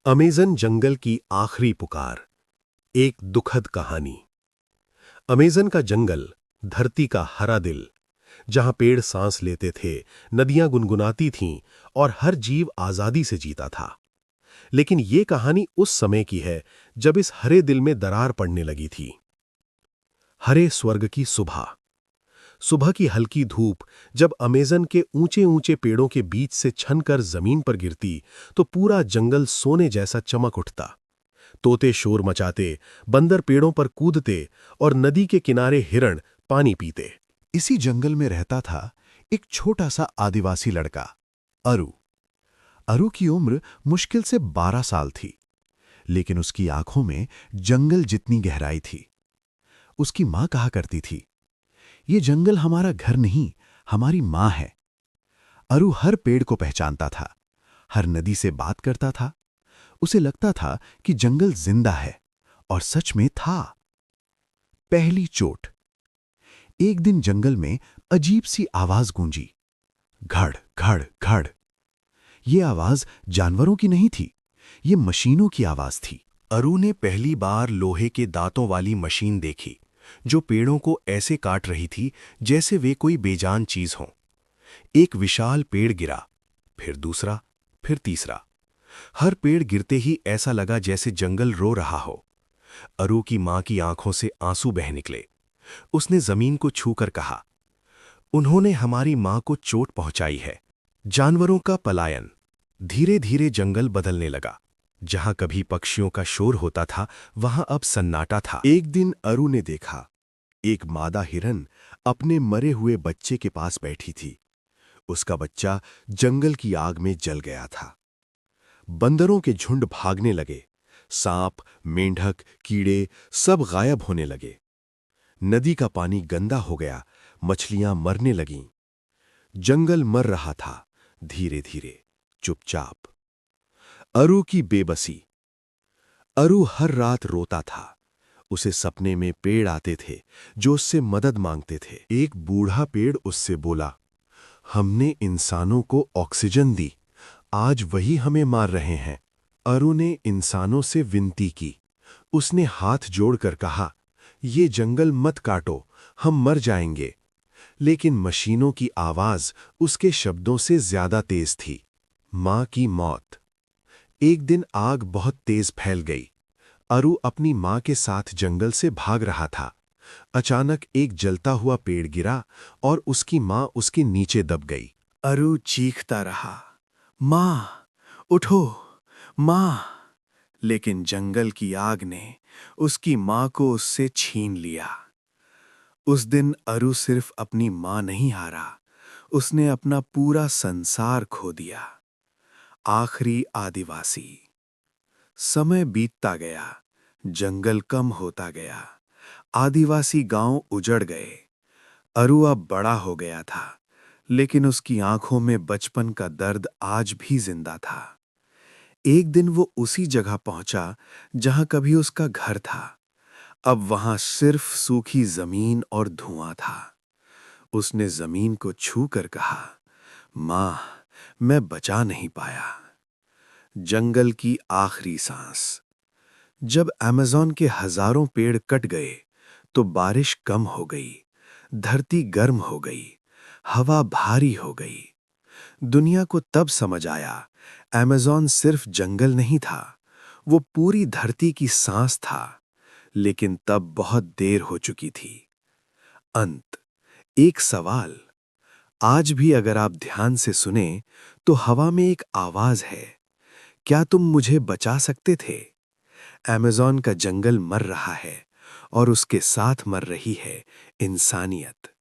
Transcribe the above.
Amazon जंगल की आखिरी पुकार। एक दुखद कहानी। अमेज़न का जंगल, धरती का हरा दिल, जहां पेड़ सांस लेते थे, नदियां गुनगुनाती थीं और हर जीव आज़ादी से जीता था। लेकिन ये कहानी उस समय की है जब इस हरे दिल में दरार पड़ने लगी थी। हरे स्वर्ग की सुबह। सुबह की हल्की धूप जब अमेज़न के ऊंचे ऊंचे पेड़ों के बीच से छनकर जमीन पर गिरती, तो पूरा जंगल सोने जैसा चमक उठता। तोते शोर मचाते, बंदर पेड़ों पर कूदते और नदी के किनारे हिरण पानी पीते। इसी जंगल में रहता था एक छोटा सा आदिवासी लड़का, अरु। अरु की उम्र मुश्किल से 12 साल थी, लेकिन उसकी आंखों में जंगल जितनी गहराई थी। उसकी मां कहा करती थी, ये जंगल हमारा घर नहीं, हमारी मां है। अरु हर पेड़ को पहचानता था, हर नदी से बात करता था। उसे लगता था कि जंगल जिंदा है, और सच में था। पहली चोट। एक दिन जंगल में अजीब सी आवाज गूंजी, घड़ घड़ घड़। ये आवाज जानवरों की नहीं थी, ये मशीनों की आवाज थी। अरु ने पहली बार लोहे के दांतों वाली मशीन देखी, जो पेड़ों को ऐसे काट रही थी जैसे वे कोई बेजान चीज हों। एक विशाल पेड़ गिरा, फिर दूसरा, फिर तीसरा। हर पेड़ गिरते ही ऐसा लगा जैसे जंगल रो रहा हो। अरु की मां की आंखों से आंसू बह निकले। उसने जमीन को छूकर कहा, उन्होंने हमारी मां को चोट पहुंचाई है। जानवरों का पलायन। धीरे धीरे जंगल बदलने लगा। जहां कभी पक्षियों का शोर होता था, वहां अब सन्नाटा था। एक दिन अरु ने देखा, एक मादा हिरन अपने मरे हुए बच्चे के पास बैठी थी। उसका बच्चा जंगल की आग में जल गया था। बंदरों के झुंड भागने लगे। सांप, मेंढक, कीड़े सब गायब होने लगे। नदी का पानी गंदा हो गया, मछलियां मरने लगीं। जंगल मर रहा था, धीरे धीरे, चुपचाप। अरु की बेबसी। अरु हर रात रोता था। उसे सपने में पेड़ आते थे जो उससे मदद मांगते थे। एक बूढ़ा पेड़ उससे बोला, हमने इंसानों को ऑक्सीजन दी, आज वही हमें मार रहे हैं। अरु ने इंसानों से विनती की। उसने हाथ जोड़कर कहा, ये जंगल मत काटो, हम मर जाएंगे। लेकिन मशीनों की आवाज उसके शब्दों से ज्यादा तेज थी। मां की मौत। एक दिन आग बहुत तेज फैल गई। अरु अपनी मां के साथ जंगल से भाग रहा था। अचानक एक जलता हुआ पेड़ गिरा और उसकी मां उसके नीचे दब गई। अरु चीखता रहा, मां, उठो, मां। लेकिन जंगल की आग ने उसकी मां को उससे छीन लिया। उस दिन अरु सिर्फ अपनी मां नहीं हारा, उसने अपना पूरा संसार खो दिया। आखिरी आदिवासी। समय बीतता गया, जंगल कम होता गया, आदिवासी गांव उजड़ गए। अरु अब बड़ा हो गया था, लेकिन उसकी आंखों में बचपन का दर्द आज भी जिंदा था। एक दिन वो उसी जगह पहुंचा जहां कभी उसका घर था। अब वहां सिर्फ सूखी जमीन और धुआं था। उसने जमीन को छूकर कहा, मां, मैं बचा नहीं पाया। जंगल की आखिरी सांस। जब अमेज़न के हजारों पेड़ कट गए, तो बारिश कम हो गई, धरती गर्म हो गई, हवा भारी हो गई। दुनिया को तब समझ आया, अमेज़न सिर्फ जंगल नहीं था, वो पूरी धरती की सांस था। लेकिन तब बहुत देर हो चुकी थी। अंत। एक सवाल। आज भी अगर आप ध्यान से सुने, तो हवा में एक आवाज है, क्या तुम मुझे बचा सकते थे? अमेज़न का जंगल मर रहा है, और उसके साथ मर रही है इंसानियत।